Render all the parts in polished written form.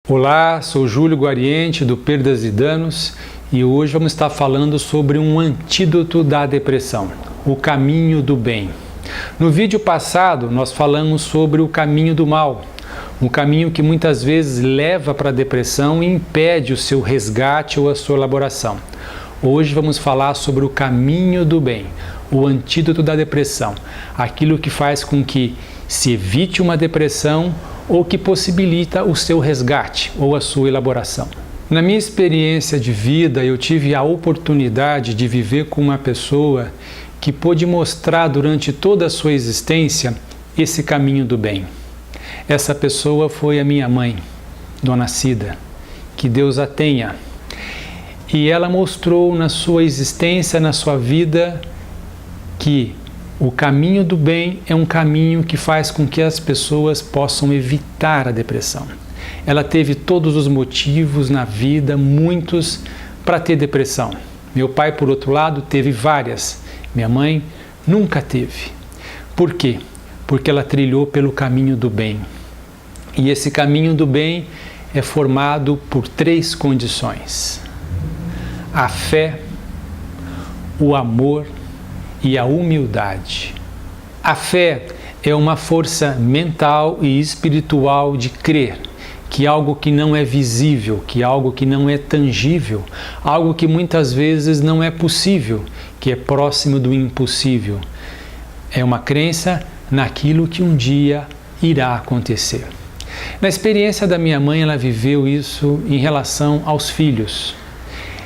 Olá, sou Júlio Guariente do Perdas e Danos e hoje vamos estar falando sobre um antídoto da depressão, o caminho do bem. No vídeo passado nós falamos sobre o caminho do mal, um caminho que muitas vezes leva para a depressão e impede o seu resgate ou a sua elaboração. Hoje vamos falar sobre o caminho do bem, o antídoto da depressão, aquilo que faz com que se evite uma depressão ou que possibilita o seu resgate ou a sua elaboração. Na minha experiência de vida, eu tive a oportunidade de viver com uma pessoa que pôde mostrar durante toda a sua existência esse caminho do bem. Essa pessoa foi a minha mãe, Dona Cida, que Deus a tenha. E ela mostrou na sua existência, na sua vida, que o caminho do bem é um caminho que faz com que as pessoas possam evitar a depressão. Ela teve todos os motivos na vida, muitos, para ter depressão. Meu pai, por outro lado, teve várias. Minha mãe nunca teve. Por quê? Porque ela trilhou pelo caminho do bem. E esse caminho do bem é formado por 3 condições: a fé, o amor e a humildade. A fé é uma força mental e espiritual de crer que algo que não é visível, que algo que não é tangível, algo que muitas vezes não é possível, que é próximo do impossível. É uma crença naquilo que um dia irá acontecer. Na experiência da minha mãe, ela viveu isso em relação aos filhos.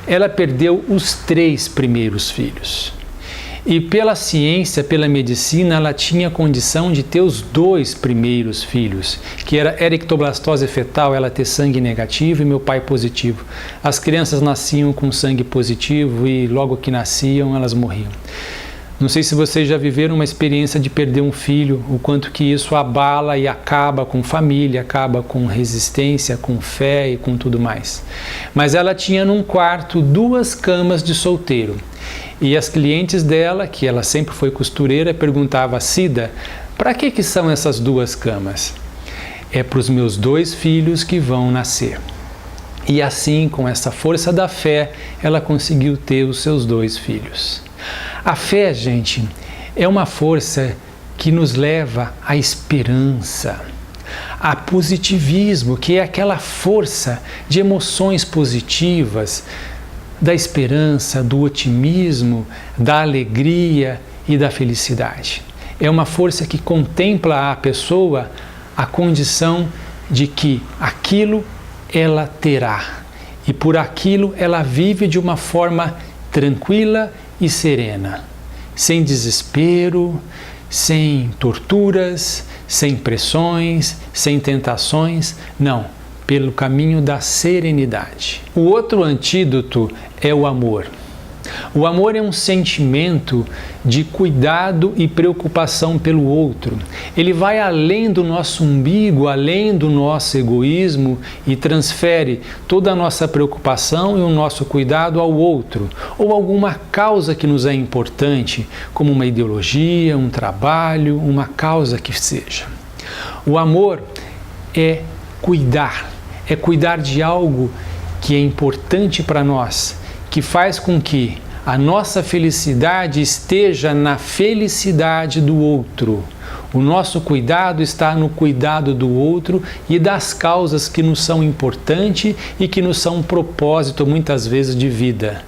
Ela perdeu os 3 primeiros filhos. E pela ciência, pela medicina, ela tinha condição de ter os 2 primeiros filhos, que era erictoblastose fetal, ela ter sangue negativo e meu pai positivo. As crianças nasciam com sangue positivo e logo que nasciam elas morriam. Não sei se vocês já viveram uma experiência de perder um filho, o quanto que isso abala e acaba com família, acaba com resistência, com fé e com tudo mais. Mas ela tinha num quarto 2 camas de solteiro. E as clientes dela, que ela sempre foi costureira, perguntavam: Cida, para que são essas 2 camas? É para os meus 2 filhos que vão nascer. E assim, com essa força da fé, ela conseguiu ter os seus 2 filhos. A fé, gente, é uma força que nos leva à esperança, a positivismo, que é aquela força de emoções positivas, da esperança, do otimismo, da alegria e da felicidade. É uma força que contempla a pessoa a condição de que aquilo ela terá e por aquilo ela vive de uma forma tranquila e serena, sem desespero, sem torturas, sem pressões, sem tentações, não, pelo caminho da serenidade. O outro antídoto é o amor. O amor é um sentimento de cuidado e preocupação pelo outro. Ele vai além do nosso umbigo, além do nosso egoísmo e transfere toda a nossa preocupação e o nosso cuidado ao outro, ou alguma causa que nos é importante, como uma ideologia, um trabalho, uma causa que seja. O amor é cuidar de algo que é importante para nós, que faz com que a nossa felicidade esteja na felicidade do outro. O nosso cuidado está no cuidado do outro e das causas que nos são importantes e que nos são um propósito muitas vezes de vida.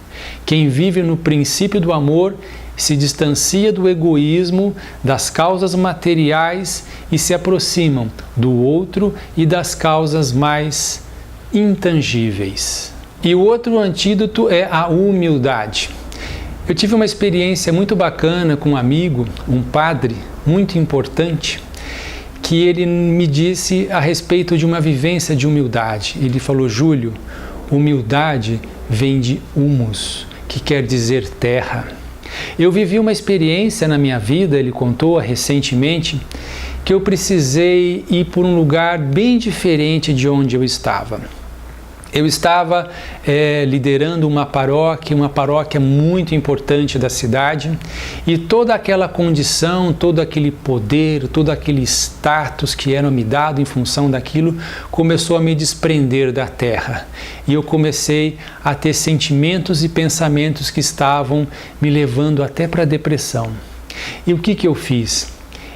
Quem vive no princípio do amor se distancia do egoísmo, das causas materiais e se aproximam do outro e das causas mais intangíveis. E o outro antídoto é a humildade. Eu tive uma experiência muito bacana com um amigo, um padre muito importante, que ele me disse a respeito de uma vivência de humildade. Ele falou: Júlio, humildade vem de humus, que quer dizer terra. Eu vivi uma experiência na minha vida, ele contou recentemente, que eu precisei ir por um lugar bem diferente de onde eu estava. Eu estava liderando uma paróquia muito importante da cidade, e toda aquela condição, todo aquele poder, todo aquele status que era me dado em função daquilo, começou a me desprender da terra. E eu comecei a ter sentimentos e pensamentos que estavam me levando até para a depressão. E o que eu fiz?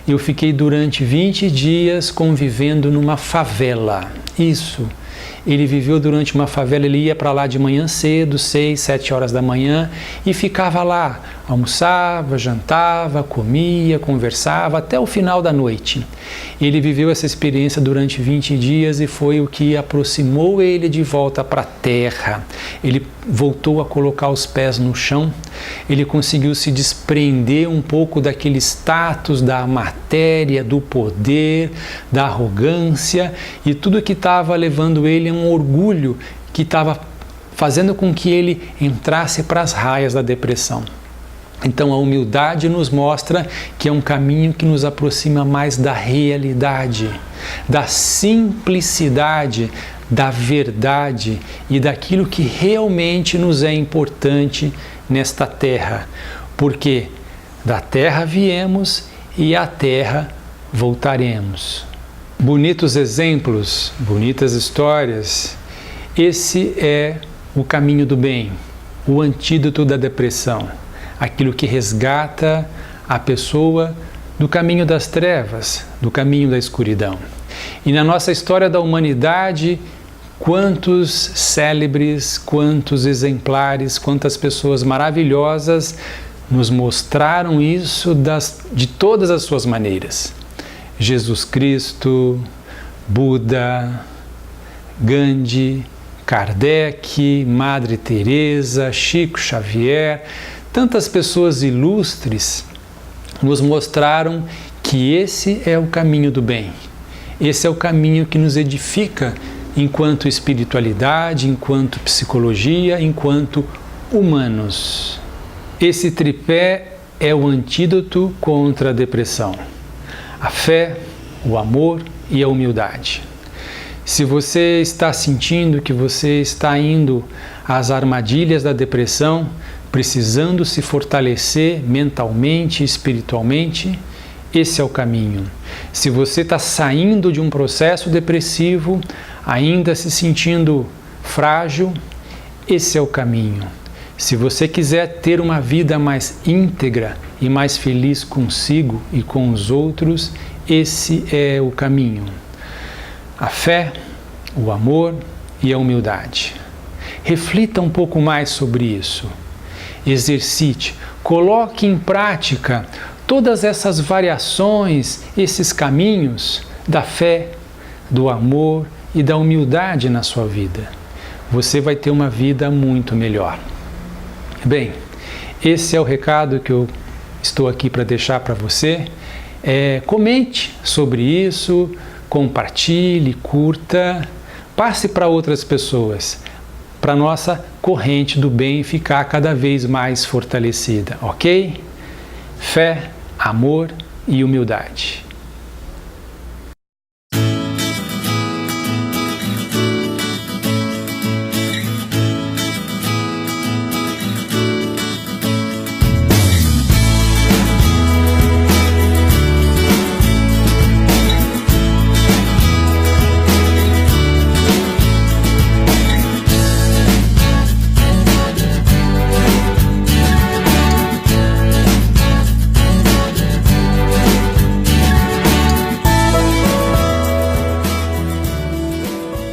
Eu fiquei durante 20 dias convivendo numa favela. Isso. Ele viveu durante uma favela, ele ia para lá de manhã cedo, 6, 7 horas da manhã, e ficava lá, almoçava, jantava, comia, conversava, até o final da noite. Ele viveu essa experiência durante 20 dias e foi o que aproximou ele de volta para a terra. Ele voltou a colocar os pés no chão, ele conseguiu se desprender um pouco daquele status da matéria, do poder, da arrogância e tudo que estava levando ele a um orgulho que estava fazendo com que ele entrasse para as raias da depressão. Então a humildade nos mostra que é um caminho que nos aproxima mais da realidade, da simplicidade, da verdade e daquilo que realmente nos é importante nesta terra. Porque da terra viemos e à terra voltaremos. Bonitos exemplos, bonitas histórias. Esse é o caminho do bem, o antídoto da depressão. Aquilo que resgata a pessoa do caminho das trevas, do caminho da escuridão. E na nossa história da humanidade, quantos célebres, quantos exemplares, quantas pessoas maravilhosas nos mostraram isso de todas as suas maneiras. Jesus Cristo, Buda, Gandhi, Kardec, Madre Teresa, Chico Xavier, tantas pessoas ilustres nos mostraram que esse é o caminho do bem. Esse é o caminho que nos edifica enquanto espiritualidade, enquanto psicologia, enquanto humanos. Esse tripé é o antídoto contra a depressão. A fé, o amor e a humildade. Se você está sentindo que você está indo às armadilhas da depressão, precisando se fortalecer mentalmente e espiritualmente, esse é o caminho. Se você está saindo de um processo depressivo, ainda se sentindo frágil, esse é o caminho. Se você quiser ter uma vida mais íntegra e mais feliz consigo e com os outros, esse é o caminho. A fé, o amor e a humildade. Reflita um pouco mais sobre isso. Exercite, coloque em prática todas essas variações, esses caminhos da fé, do amor e da humildade na sua vida. Você vai ter uma vida muito melhor. Bem, esse é o recado que eu estou aqui para deixar para você. Comente sobre isso, compartilhe, curta, passe para outras pessoas, para a nossa corrente do bem ficar cada vez mais fortalecida, ok? Fé, amor e humildade.